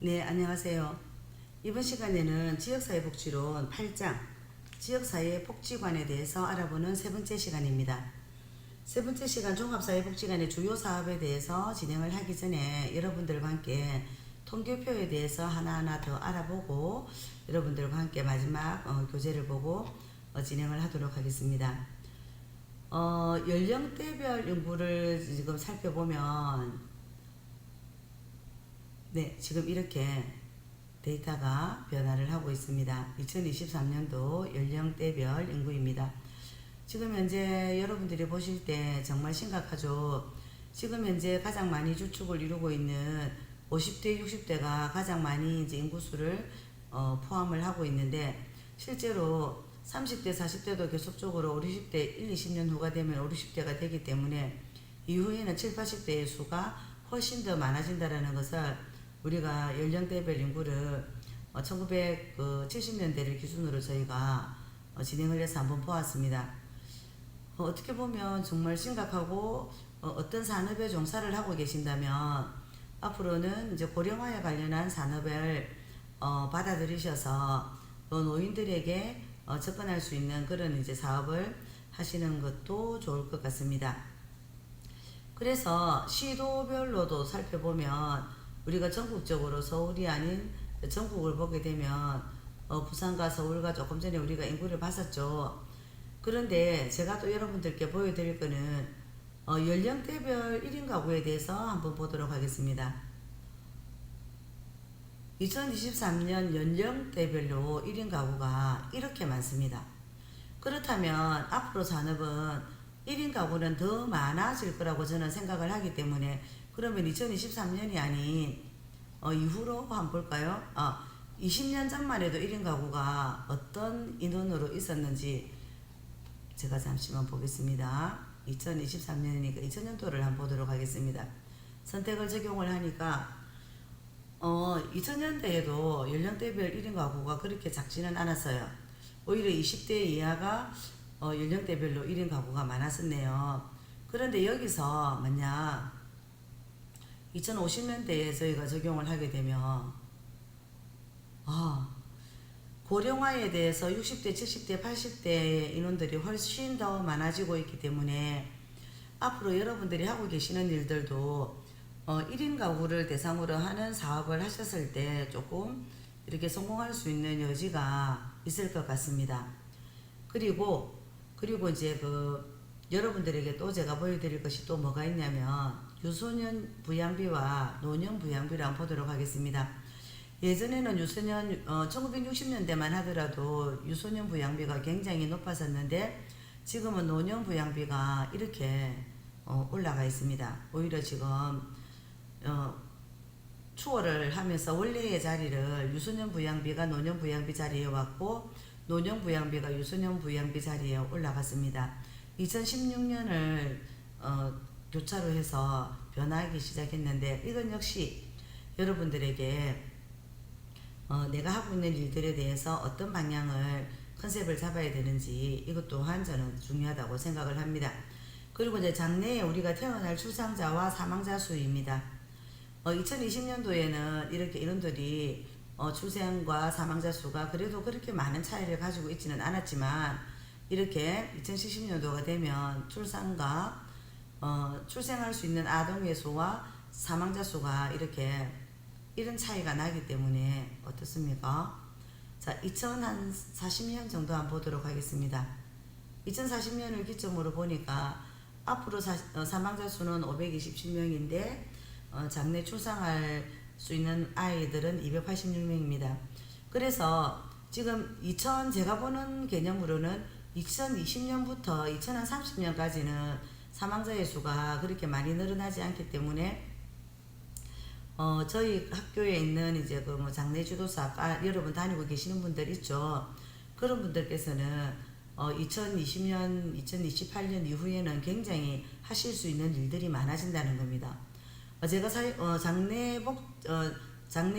네, 안녕하세요. 이번 시간에는 지역사회복지론 8장 지역사회복지관에 대해서 알아보는 세 번째 시간입니다. 세 번째 시간 종합사회복지관의 주요 사업에 대해서 진행을 하기 전에 여러분들과 함께 통계표에 대해서 하나하나 더 알아보고 여러분들과 함께 마지막 교재를 보고 진행을 하도록 하겠습니다. 연령대별 연구를 지금 살펴보면 네, 지금 이렇게 데이터가 변화를 하고 있습니다. 2023년도 연령대별 인구입니다. 지금 현재 여러분들이 보실 때 정말 심각하죠. 지금 현재 가장 많이 주축을 이루고 있는 50대, 60대가 가장 많이 이제 인구수를 포함을 하고 있는데, 실제로 30대, 40대도 계속적으로 50대 1, 20년 후가 되면 50, 60대가 되기 때문에 이후에는 7, 80대의 수가 훨씬 더 많아진다는 것을 우리가 연령대별 인구를 1970년대를 기준으로 저희가 진행을 해서 한번 보았습니다. 어떻게 보면 정말 심각하고, 어떤 산업에 종사를 하고 계신다면 앞으로는 이제 고령화에 관련한 산업을 받아들이셔서 노인들에게 접근할 수 있는 그런 이제 사업을 하시는 것도 좋을 것 같습니다. 그래서 시도별로도 살펴보면 우리가 전국적으로 서울이 아닌 전국을 보게 되면 부산과 서울과 조금 전에 우리가 인구를 봤었죠. 그런데 제가 또 여러분들께 보여드릴 거는 연령대별 1인 가구에 대해서 한번 보도록 하겠습니다. 2023년 연령대별로 1인 가구가 이렇게 많습니다. 그렇다면 앞으로 산업은 1인 가구는 더 많아질 거라고 저는 생각을 하기 때문에, 그러면 2023년이 아닌 이후로 한번 볼까요? 20년 전만 해도 1인 가구가 어떤 인원으로 있었는지 제가 잠시만 보겠습니다. 2023년이니까 2000년도를 한번 보도록 하겠습니다. 선택을 적용을 하니까 2000년대에도 연령대별 1인 가구가 그렇게 작지는 않았어요. 오히려 20대 이하가 연령대별로 1인 가구가 많았었네요. 그런데 여기서 만약 2050년대에 저희가 적용을 하게 되면 고령화에 대해서 60대, 70대, 80대 인원들이 훨씬 더 많아지고 있기 때문에 앞으로 여러분들이 하고 계시는 일들도 1인 가구를 대상으로 하는 사업을 하셨을 때 조금 이렇게 성공할 수 있는 여지가 있을 것 같습니다. 그리고 이제 여러분들에게 또 제가 보여드릴 것이 또 뭐가 있냐면 유소년 부양비와 노년 부양비를 한번 보도록 하겠습니다. 예전에는 유소년 1960년대만 하더라도 유소년 부양비가 굉장히 높았었는데 지금은 노년 부양비가 이렇게 올라가 있습니다. 오히려 지금 추월을 하면서 원래의 자리를 유소년 부양비가 노년 부양비 자리에 왔고 노년 부양비가 유소년 부양비 자리에 올라갔습니다. 2016년을 교차로 해서 변하기 시작했는데 이건 역시 여러분들에게 내가 하고 있는 일들에 대해서 어떤 방향을 컨셉을 잡아야 되는지 이것 또한 저는 중요하다고 생각을 합니다. 그리고 이제 장래에 우리가 태어날 출산자와 사망자 수입니다. 2020년도에는 이렇게 인원들이 출생과 사망자 수가 그래도 그렇게 많은 차이를 가지고 있지는 않았지만 이렇게 2070년도가 되면 출산과 출생할 수 있는 아동의 수와 사망자 수가 이렇게 이런 차이가 나기 때문에 어떻습니까? 자, 2040년 정도 한번 보도록 하겠습니다. 2040년을 기점으로 보니까 앞으로 사망자 수는 527명인데 장래 출산할 수 있는 아이들은 286명입니다. 그래서 지금 제가 보는 개념으로는 2020년부터 2030년까지는 사망자의 수가 그렇게 많이 늘어나지 않기 때문에 저희 학교에 있는 이제 장례 주도사 여러분 다니고 계시는 분들 있죠. 그런 분들께서는 2020년, 2028년 이후에는 굉장히 하실 수 있는 일들이 많아진다는 겁니다. 제가 장례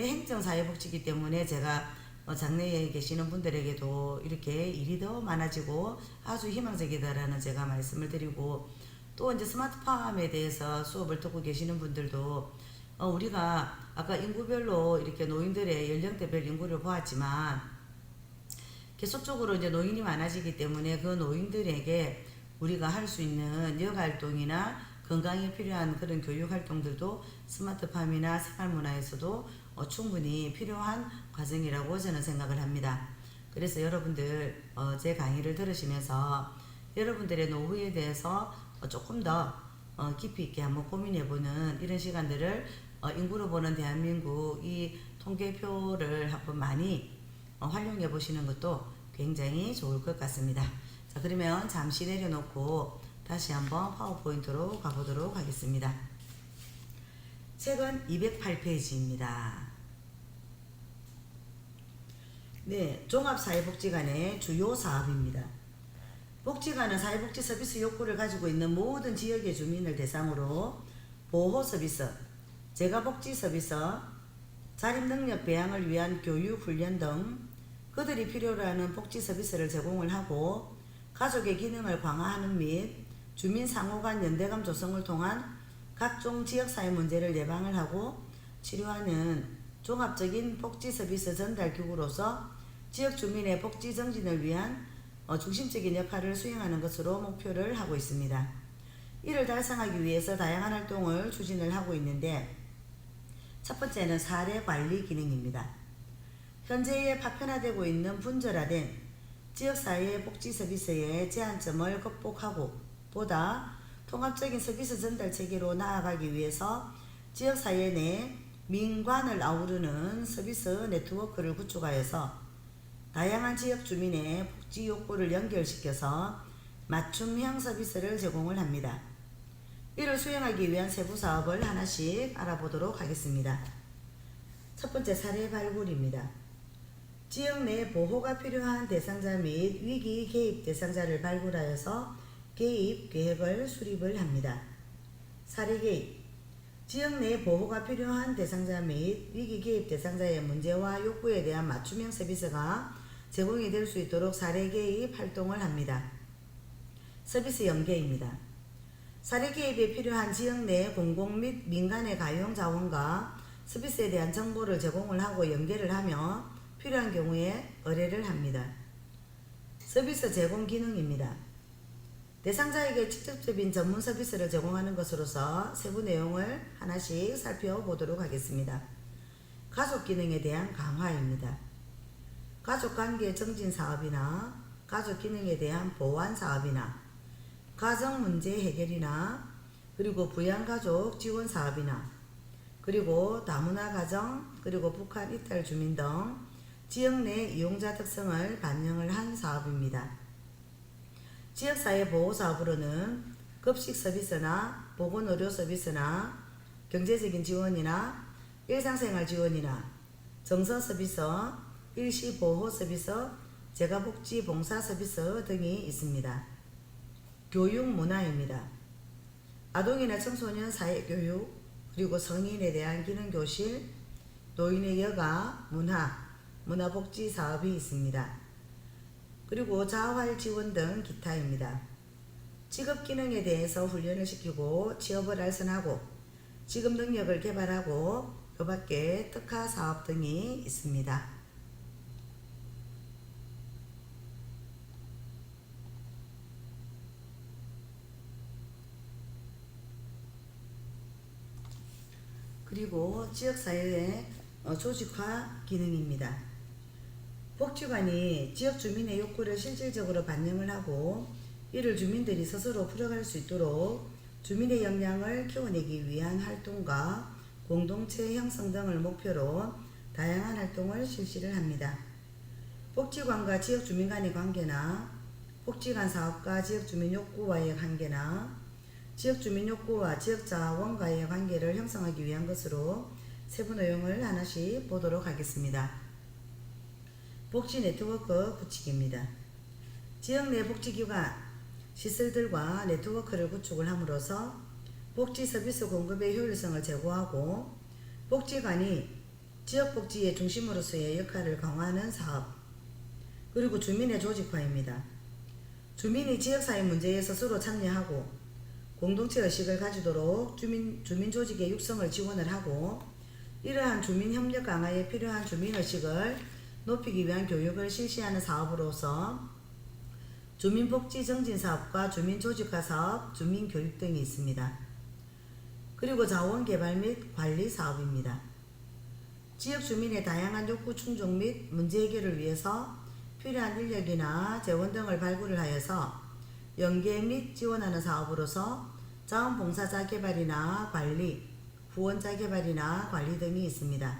행정사회복지이기 때문에 제가 장래에 계시는 분들에게도 이렇게 일이 더 많아지고 아주 희망적이다라는 제가 말씀을 드리고, 또 이제 스마트팜에 대해서 수업을 듣고 계시는 분들도 우리가 아까 인구별로 이렇게 노인들의 연령대별 인구를 보았지만 계속적으로 이제 노인이 많아지기 때문에 그 노인들에게 우리가 할 수 있는 여가활동이나 건강에 필요한 그런 교육활동들도 스마트팜이나 생활문화에서도 충분히 필요한 과정이라고 저는 생각을 합니다. 그래서 여러분들 제 강의를 들으시면서 여러분들의 노후에 대해서 조금 더 깊이 있게 한번 고민해보는 이런 시간들을 인구로 보는 대한민국 이 통계표를 한번 많이 활용해 보시는 것도 굉장히 좋을 것 같습니다. 자, 그러면 잠시 내려놓고 다시 한번 파워포인트로 가보도록 하겠습니다. 책은 208페이지입니다. 네, 종합사회복지관의 주요 사업입니다. 복지관은 사회복지 서비스 욕구를 가지고 있는 모든 지역의 주민을 대상으로 보호 서비스, 재가복지 서비스, 자립능력 배양을 위한 교육, 훈련 등 그들이 필요로 하는 복지 서비스를 제공을 하고 가족의 기능을 강화하는 및 주민 상호간 연대감 조성을 통한 각종 지역사회 문제를 예방을 하고 치료하는 종합적인 복지 서비스 전달기구로서 지역 주민의 복지 정진을 위한 중심적인 역할을 수행하는 것으로 목표를 하고 있습니다. 이를 달성하기 위해서 다양한 활동을 추진을 하고 있는데 첫 번째는 사례 관리 기능입니다. 현재에 파편화되고 있는 분절화된 지역사회 복지 서비스의 제한점을 극복하고 보다 통합적인 서비스 전달 체계로 나아가기 위해서 지역사회 내 민관을 아우르는 서비스 네트워크를 구축하여서 다양한 지역 주민의 복지 욕구를 연결시켜서 맞춤형 서비스를 제공을 합니다. 이를 수행하기 위한 세부 사업을 하나씩 알아보도록 하겠습니다. 첫 번째 사례 발굴입니다. 지역 내 보호가 필요한 대상자 및 위기 개입 대상자를 발굴하여서 개입 계획을 수립을 합니다. 사례 개입. 지역 내 보호가 필요한 대상자 및 위기 개입 대상자의 문제와 욕구에 대한 맞춤형 서비스가 제공이 될 수 있도록 사례 개입 활동을 합니다. 서비스 연계입니다. 사례 개입에 필요한 지역 내 공공 및 민간의 가용 자원과 서비스에 대한 정보를 제공을 하고 연계를 하며 필요한 경우에 의뢰를 합니다. 서비스 제공 기능입니다. 대상자에게 직접적인 전문 서비스를 제공하는 것으로서 세부 내용을 하나씩 살펴보도록 하겠습니다. 가족 기능에 대한 강화입니다. 가족관계 정진 사업이나 가족 기능에 대한 보완 사업이나 가정 문제 해결이나 그리고 부양가족 지원 사업이나 그리고 다문화 가정 그리고 북한 이탈 주민 등 지역 내 이용자 특성을 반영을 한 사업입니다. 지역사회 보호사업으로는 급식 서비스나 보건의료 서비스나 경제적인 지원이나 일상생활 지원이나 정서 서비스, 일시보호 서비스, 재가복지 봉사 서비스 등이 있습니다. 교육 문화입니다. 아동이나 청소년 사회교육, 그리고 성인에 대한 기능교실, 노인의 여가, 문화복지 사업이 있습니다. 그리고 자활 지원 등 기타입니다. 직업 기능에 대해서 훈련을 시키고 취업을 알선하고 직업 능력을 개발하고 그 밖에 특화 사업 등이 있습니다. 그리고 지역사회의 조직화 기능입니다. 복지관이 지역 주민의 욕구를 실질적으로 반영을 하고 이를 주민들이 스스로 풀어갈 수 있도록 주민의 역량을 키워내기 위한 활동과 공동체 형성 등을 목표로 다양한 활동을 실시를 합니다. 복지관과 지역 주민 간의 관계나 복지관 사업과 지역 주민 욕구와의 관계나 지역 주민 욕구와 지역 자원과의 관계를 형성하기 위한 것으로 세부 내용을 하나씩 보도록 하겠습니다. 복지 네트워크 구축입니다. 지역 내 복지기관, 시설들과 네트워크를 구축을 함으로써 복지 서비스 공급의 효율성을 제고하고 복지관이 지역복지의 중심으로서의 역할을 강화하는 사업, 그리고 주민의 조직화입니다. 주민이 지역사회 문제에 스스로 참여하고 공동체 의식을 가지도록 주민 조직의 육성을 지원을 하고, 이러한 주민 협력 강화에 필요한 주민 의식을 높이기 위한 교육을 실시하는 사업으로서 주민복지 정진 사업과 주민 조직화 사업, 주민 교육 등이 있습니다. 그리고 자원 개발 및 관리 사업입니다. 지역 주민의 다양한 욕구 충족 및 문제 해결을 위해서 필요한 인력이나 재원 등을 발굴을 하여서 연계 및 지원하는 사업으로서 자원봉사자 개발이나 관리, 후원자 개발이나 관리 등이 있습니다.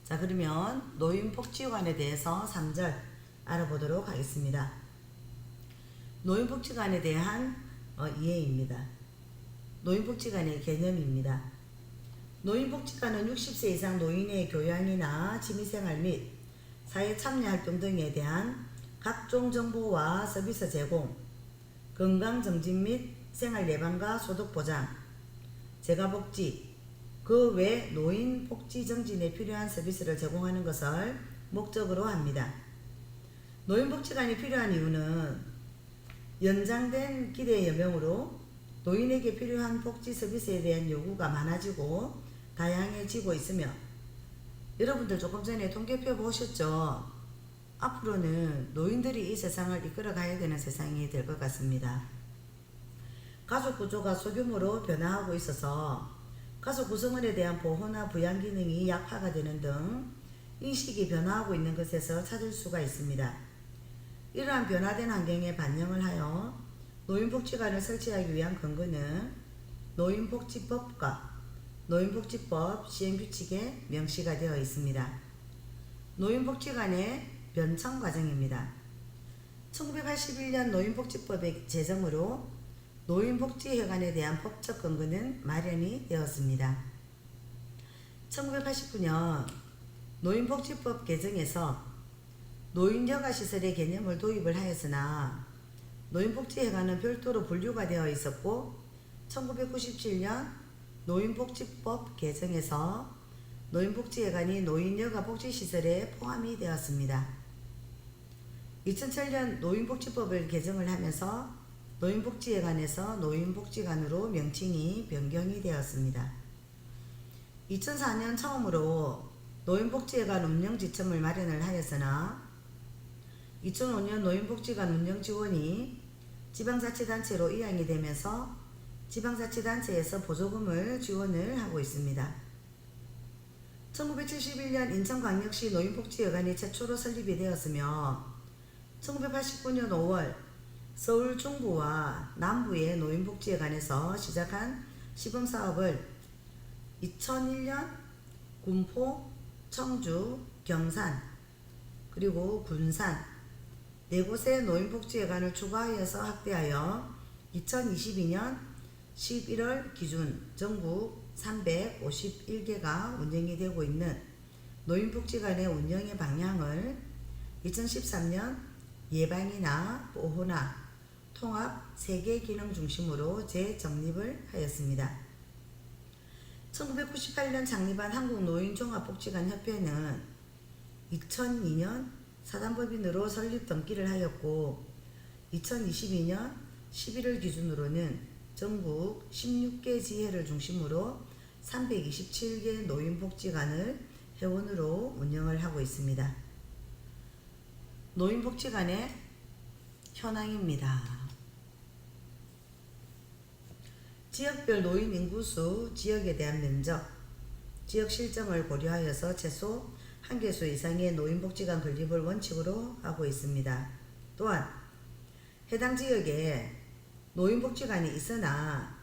자, 그러면 노인복지관에 대해서 3절 알아보도록 하겠습니다. 노인복지관에 대한 이해입니다. 노인복지관의 개념입니다. 노인복지관은 60세 이상 노인의 교양이나 취미생활 및 사회참여활동 등에 대한 각종 정보와 서비스 제공, 건강정진 및 생활 예방과 소득 보장, 재가복지, 그 외 노인 복지 정진에 필요한 서비스를 제공하는 것을 목적으로 합니다. 노인복지관이 필요한 이유는 연장된 기대 여명으로 노인에게 필요한 복지 서비스에 대한 요구가 많아지고 다양해지고 있으며, 여러분들 조금 전에 통계표 보셨죠? 앞으로는 노인들이 이 세상을 이끌어가야 되는 세상이 될 것 같습니다. 가족 구조가 소규모로 변화하고 있어서 가족 구성원에 대한 보호나 부양 기능이 약화가 되는 등 인식이 변화하고 있는 것에서 찾을 수가 있습니다. 이러한 변화된 환경에 반영을 하여 노인복지관을 설치하기 위한 근거는 노인복지법과 노인복지법 시행규칙에 명시가 되어 있습니다. 노인복지관의 변청 과정입니다. 1981년 노인복지법의 제정으로 노인복지회관에 대한 법적 근거는 마련이 되었습니다. 1989년 노인복지법 개정에서 노인여가시설의 개념을 도입을 하였으나 노인복지회관은 별도로 분류가 되어 있었고, 1997년 노인복지법 개정에서 노인복지회관이 노인여가복지시설에 포함이 되었습니다. 2007년 노인복지법을 개정을 하면서 노인복지회관에서 노인복지관으로 명칭이 변경이 되었습니다. 2004년 처음으로 노인복지회관 운영지침을 마련을 하였으나 2005년 노인복지관 운영지원이 지방자치단체로 이양이 되면서 지방자치단체에서 보조금을 지원을 하고 있습니다. 1971년 인천광역시 노인복지회관이 최초로 설립이 되었으며 1989년 5월 서울 중부와 남부의 노인복지회관에서 시작한 시범사업을 2001년 군포, 청주, 경산, 그리고 군산 4곳의 노인복지회관을 추가하여서 확대하여 2022년 11월 기준 전국 351개가 운영이 되고 있는 노인복지관의 운영의 방향을 2013년 예방이나 보호나 통합 3개 기능 중심으로 재정립을 하였습니다. 1998년 창립한 한국노인종합복지관협회는 2002년 사단법인으로 설립 등기를 하였고 2022년 11월 기준으로는 전국 16개 지회를 중심으로 327개 노인복지관을 회원으로 운영을 하고 있습니다. 노인복지관의 현황입니다. 지역별 노인 인구수, 지역에 대한 면적, 지역 실정을 고려하여서 최소 1개소 이상의 노인복지관 건립을 원칙으로 하고 있습니다. 또한 해당 지역에 노인복지관이 있으나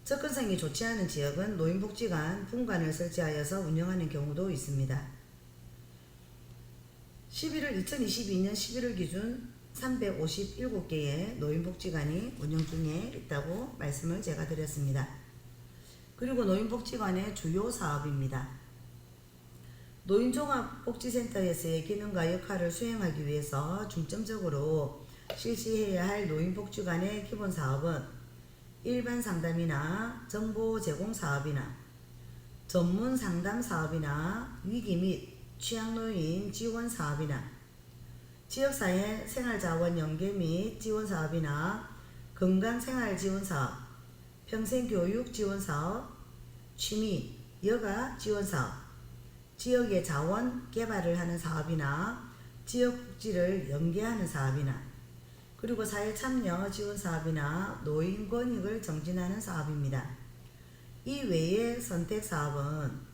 접근성이 좋지 않은 지역은 노인복지관 분관을 설치하여서 운영하는 경우도 있습니다. 2022년 11월 기준 357개의 노인복지관이 운영 중에 있다고 말씀을 제가 드렸습니다. 그리고 노인복지관의 주요 사업입니다. 노인종합복지센터에서의 기능과 역할을 수행하기 위해서 중점적으로 실시해야 할 노인복지관의 기본 사업은 일반 상담이나 정보 제공 사업이나 전문 상담 사업이나 위기 및 취약노인 지원 사업이나 지역사회 생활자원 연계 및 지원 사업이나 건강생활 지원 사업, 평생교육 지원사업, 취미, 여가 지원사업, 지역의 자원 개발을 하는 사업이나 지역복지를 연계하는 사업이나 그리고 사회참여 지원사업이나 노인 권익을 정진하는 사업입니다. 이 외의 선택사업은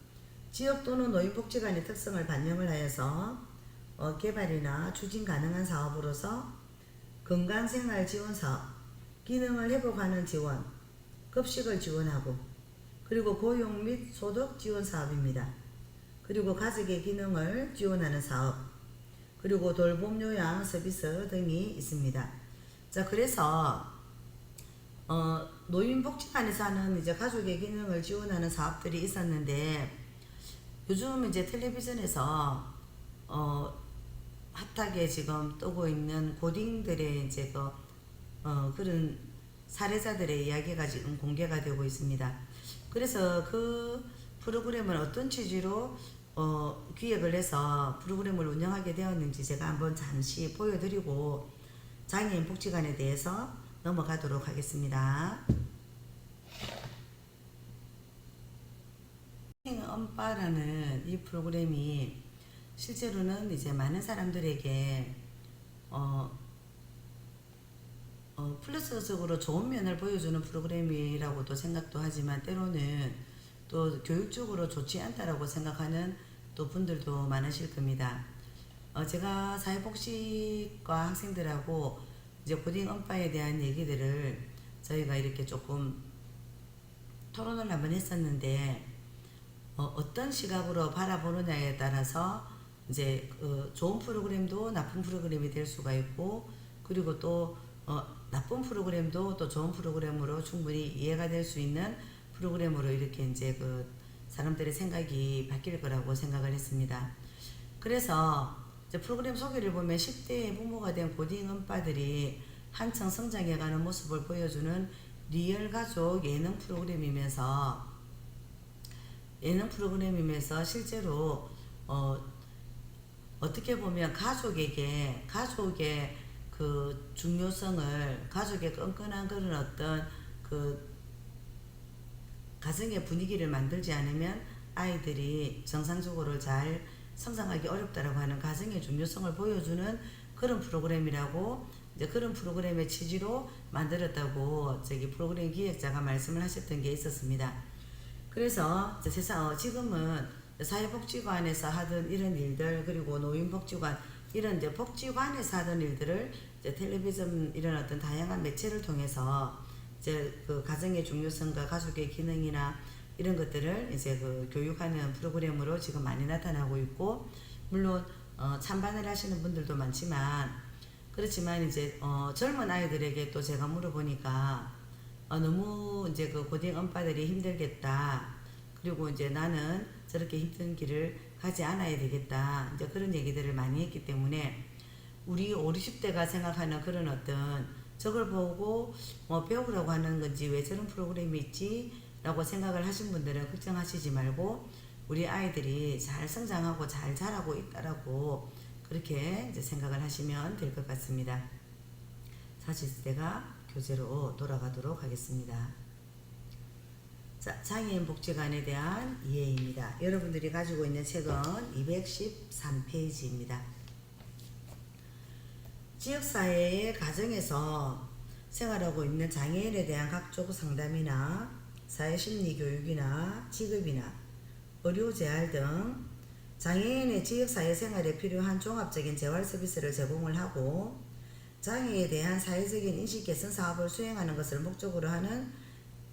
지역 또는 노인복지관의 특성을 반영을 하여서 개발이나 추진 가능한 사업으로서 건강생활 지원사업, 기능을 회복하는 지원, 급식을 지원하고 그리고 고용 및 소득 지원 사업입니다. 그리고 가족의 기능을 지원하는 사업, 그리고 돌봄 요양 서비스 등이 있습니다. 자, 그래서 노인복지관에서 하는 이제 가족의 기능을 지원하는 사업들이 있었는데 요즘 이제 텔레비전에서 핫하게 지금 뜨고 있는 고딩들의 이제 그런 사례자들의 이야기가 지금 공개가 되고 있습니다. 그래서 그 프로그램을 어떤 취지로 기획을 해서 프로그램을 운영하게 되었는지 제가 한번 잠시 보여드리고 장애인 복지관에 대해서 넘어가도록 하겠습니다. 엄빠라는 이 프로그램이 실제로는 이제 많은 사람들에게 플러스적으로 좋은 면을 보여주는 프로그램이라고도 생각도 하지만 때로는 또 교육적으로 좋지 않다라고 생각하는 또 분들도 많으실 겁니다. 제가 사회복지과 학생들하고 이제 고딩 엄빠에 대한 얘기들을 저희가 이렇게 조금 토론을 한번 했었는데 어떤 시각으로 바라보느냐에 따라서 이제 좋은 프로그램도 나쁜 프로그램이 될 수가 있고 그리고 또 나쁜 프로그램도 또 좋은 프로그램으로 충분히 이해가 될 수 있는 프로그램으로 이렇게 이제 사람들의 생각이 바뀔 거라고 생각을 했습니다. 그래서 이제 프로그램 소개를 보면 10대의 부모가 된 고딩 엄빠들이 한층 성장해가는 모습을 보여주는 리얼 가족 예능 프로그램이면서 실제로 어떻게 보면 가족의 그 중요성을 가족의 끈끈한 그런 어떤 가정의 분위기를 만들지 않으면 아이들이 정상적으로 잘 성장하기 어렵다라고 하는 가정의 중요성을 보여주는 그런 프로그램이라고 이제 그런 프로그램의 취지로 만들었다고 저기 프로그램 기획자가 말씀을 하셨던 게 있었습니다. 그래서 지금은 사회복지관에서 하던 이런 일들 그리고 노인복지관 이런 이제 복지관에서 하던 일들을 이제 텔레비전 이런 어떤 다양한 매체를 통해서 이제 가정의 중요성과 가족의 기능이나 이런 것들을 이제 교육하는 프로그램으로 지금 많이 나타나고 있고 물론 찬반을 하시는 분들도 많지만 그렇지만 이제 젊은 아이들에게 또 제가 물어보니까 너무 이제 고딩 엄빠들이 힘들겠다. 그리고 이제 나는 저렇게 힘든 길을 가지 않아야 되겠다. 이제 그런 얘기들을 많이 했기 때문에 우리 50, 60대가 생각하는 그런 어떤 저걸 보고 배우라고 하는 건지 왜 저런 프로그램이 있지? 라고 생각을 하신 분들은 걱정하시지 말고 우리 아이들이 잘 성장하고 잘 자라고 있다라고 그렇게 이제 생각을 하시면 될 것 같습니다. 40대가 교재로 돌아가도록 하겠습니다. 자, 장애인 복지관에 대한 이해입니다. 여러분들이 가지고 있는 책은 213페이지입니다. 지역사회의 가정에서 생활하고 있는 장애인에 대한 각종 상담이나 사회심리교육이나 지급이나 의료재활 등 장애인의 지역사회 생활에 필요한 종합적인 재활 서비스를 제공을 하고 장애에 대한 사회적인 인식 개선 사업을 수행하는 것을 목적으로 하는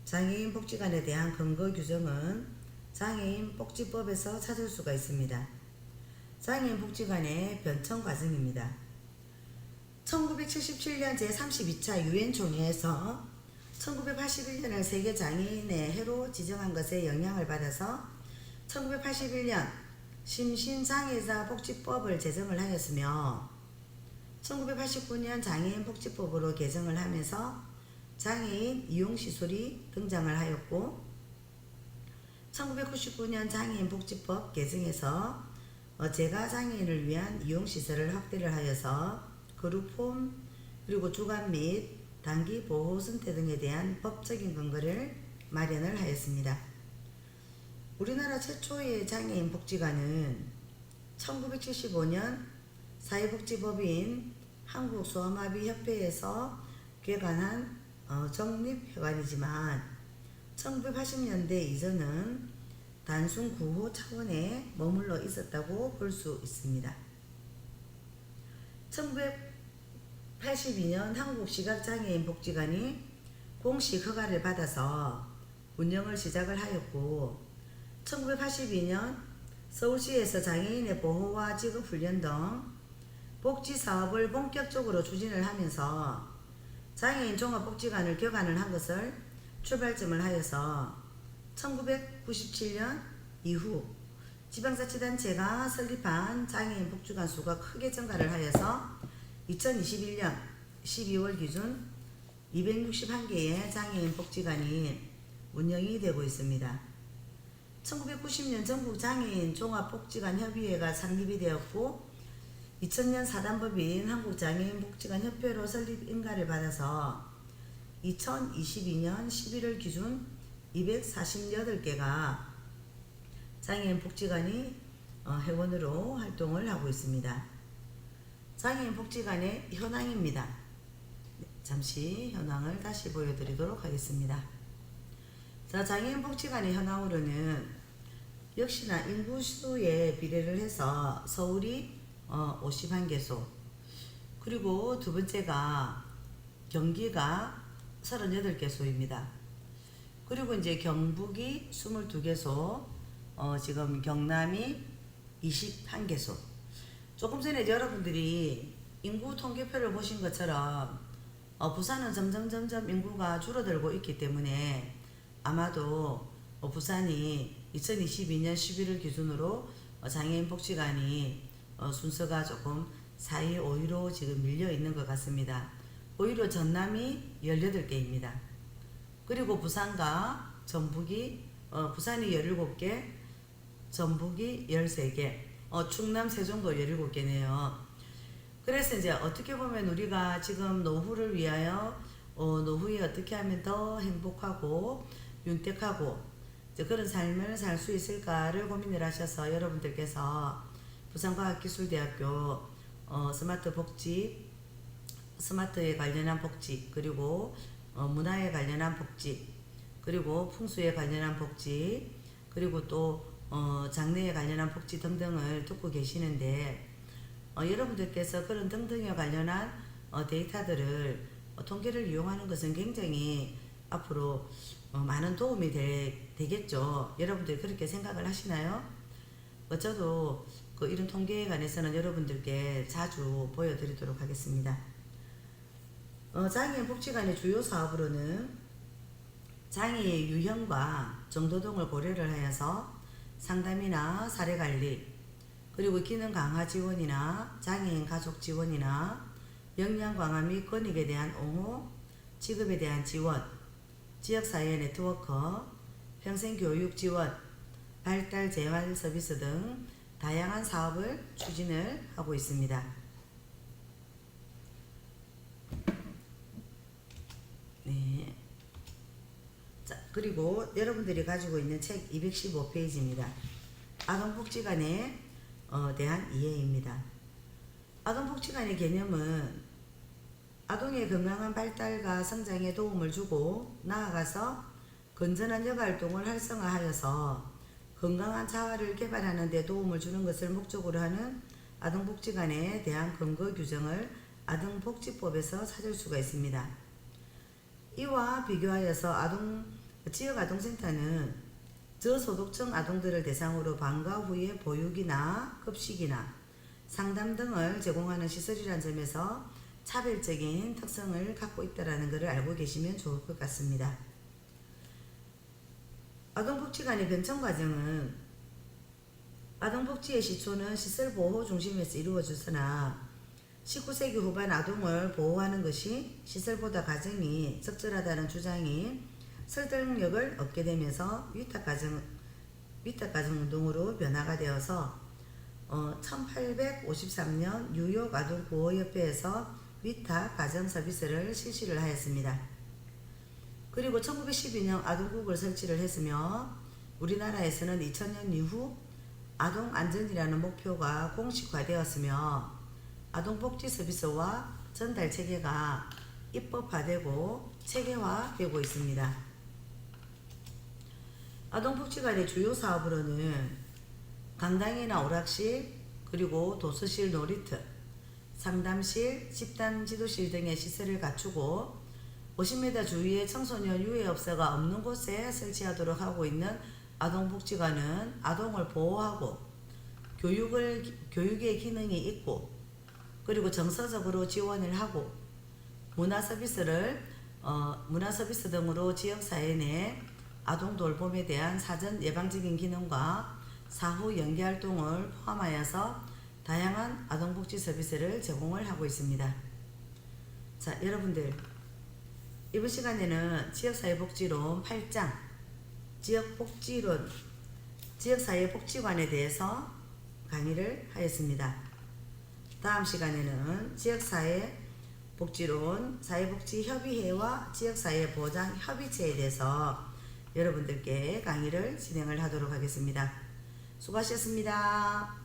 장애인 복지관에 대한 근거 규정은 장애인 복지법에서 찾을 수가 있습니다. 장애인 복지관의 변청 과정입니다. 1977년 제32차 유엔 총회에서 1981년을 세계 장애인의 해로 지정한 것에 영향을 받아서 1981년 심신장애자 복지법을 제정을 하였으며 1989년 장애인 복지법으로 개정을 하면서 장애인 이용시설이 등장을 하였고 1999년 장애인 복지법 개정에서 재가장애인을 위한 이용시설을 확대를 하여서 그룹홈 그리고 주간 및 단기 보호 선택 등에 대한 법적인 근거를 마련을 하였습니다. 우리나라 최초의 장애인 복지관은 1975년 사회복지법인 한국소아마비협회에서 개관한 적립회관이지만 1980년대 이전은 단순 구호 차원에 머물러 있었다고 볼 수 있습니다. 1982년 한국시각장애인 복지관이 공식 허가를 받아서 운영을 시작을 하였고 1982년 서울시에서 장애인의 보호와 직업훈련 등 복지사업을 본격적으로 추진을 하면서 장애인 종합복지관을 개관을 한 것을 출발점을 하여서 1997년 이후 지방자치단체가 설립한 장애인 복지관 수가 크게 증가를 하여서 2021년 12월 기준 261개의 장애인 복지관이 운영이 되고 있습니다. 1990년 전국장애인 종합복지관협의회가 창립이 되었고 2000년 사단법인 한국장애인복지관협회로 설립 인가를 받아서 2022년 11월 기준 248개가 장애인 복지관이 회원으로 활동을 하고 있습니다. 장애인 복지관의 현황입니다. 잠시 현황을 다시 보여드리도록 하겠습니다. 자, 장애인 복지관의 현황으로는 역시나 인구수에 비례를 해서 서울이 51개소, 그리고 두 번째가 경기가 38개소입니다. 그리고 이제 경북이 22개소, 지금 경남이 21개소. 조금 전에 여러분들이 인구 통계표를 보신 것처럼 부산은 점점 인구가 줄어들고 있기 때문에 아마도 부산이 2022년 11월 기준으로 장애인 복지관이 순서가 조금 4위, 5위로 지금 밀려 있는 것 같습니다. 오히려 전남이 18개입니다. 그리고 부산과 전북이 부산이 17개, 전북이 13개, 충남, 세종도 17개네요. 그래서 이제 어떻게 보면 우리가 지금 노후를 위하여 노후에 어떻게 하면 더 행복하고 윤택하고 이제 그런 삶을 살 수 있을까를 고민을 하셔서 여러분들께서 부산과학기술대학교 스마트에 관련한 복지, 그리고 문화에 관련한 복지, 그리고 풍수에 관련한 복지, 그리고 또 장래에 관련한 복지 등등을 듣고 계시는데 여러분들께서 그런 등등에 관련한 데이터들을 통계를 이용하는 것은 굉장히 앞으로 많은 도움이 되겠죠. 여러분들이 그렇게 생각을 하시나요? 저도 이런 통계에 관해서는 여러분들께 자주 보여드리도록 하겠습니다. 장애인 복지관의 주요 사업으로는 장애의 유형과 정도 등을 고려를 하여서 상담이나 사례관리, 그리고 기능 강화 지원이나 장애인 가족 지원이나 역량 강화 및 권익에 대한 옹호, 직업에 대한 지원, 지역사회 네트워크, 평생교육 지원, 발달 재활 서비스 등 다양한 사업을 추진을 하고 있습니다. 네. 자, 그리고 여러분들이 가지고 있는 책 215페이지입니다. 아동복지관에 대한 이해입니다. 아동복지관의 개념은 아동의 건강한 발달과 성장에 도움을 주고 나아가서 건전한 여가활동을 활성화하여서 건강한 자아를 개발하는 데 도움을 주는 것을 목적으로 하는 아동복지관에 대한 근거 규정을 아동복지법에서 찾을 수가 있습니다. 이와 비교하여서 지역아동센터는 저소득층 아동들을 대상으로 방과 후에 보육이나 급식이나 상담 등을 제공하는 시설이라는 점에서 차별적인 특성을 갖고 있다는 것을 알고 계시면 좋을 것 같습니다. 아동복지관의 변천 과정은 아동복지의 시초는 시설보호 중심에서 이루어졌으나 19세기 후반 아동을 보호하는 것이 시설보다 가정이 적절하다는 주장이 설득력을 얻게 되면서 위탁가정 운동으로 변화가 되어서 1853년 뉴욕 아동구호협회에서 위탁 가정 서비스를 실시를 하였습니다. 그리고 1912년 아동국을 설치를 했으며 우리나라에서는 2000년 이후 아동안전이라는 목표가 공식화되었으며 아동복지 서비스와 전달 체계가 입법화되고 체계화되고 있습니다. 아동복지관의 주요 사업으로는 강당이나 오락실, 그리고 도서실, 놀이터, 상담실, 집단 지도실 등의 시설을 갖추고 50m 주위에 청소년 유해업소가 없는 곳에 설치하도록 하고 있는 아동복지관은 아동을 보호하고 교육의 기능이 있고 그리고 정서적으로 지원을 하고 문화서비스 등으로 지역사회 내 아동 돌봄에 대한 사전 예방적인 기능과 사후 연계활동을 포함하여서 다양한 아동복지 서비스를 제공을 하고 있습니다. 자, 여러분들 이번 시간에는 지역사회복지론 8장 지역복지론 지역사회복지관에 대해서 강의를 하였습니다. 다음 시간에는 지역사회복지론 사회복지협의회와 지역사회보장협의체에 대해서 여러분들께 강의를 진행을 하도록 하겠습니다. 수고하셨습니다.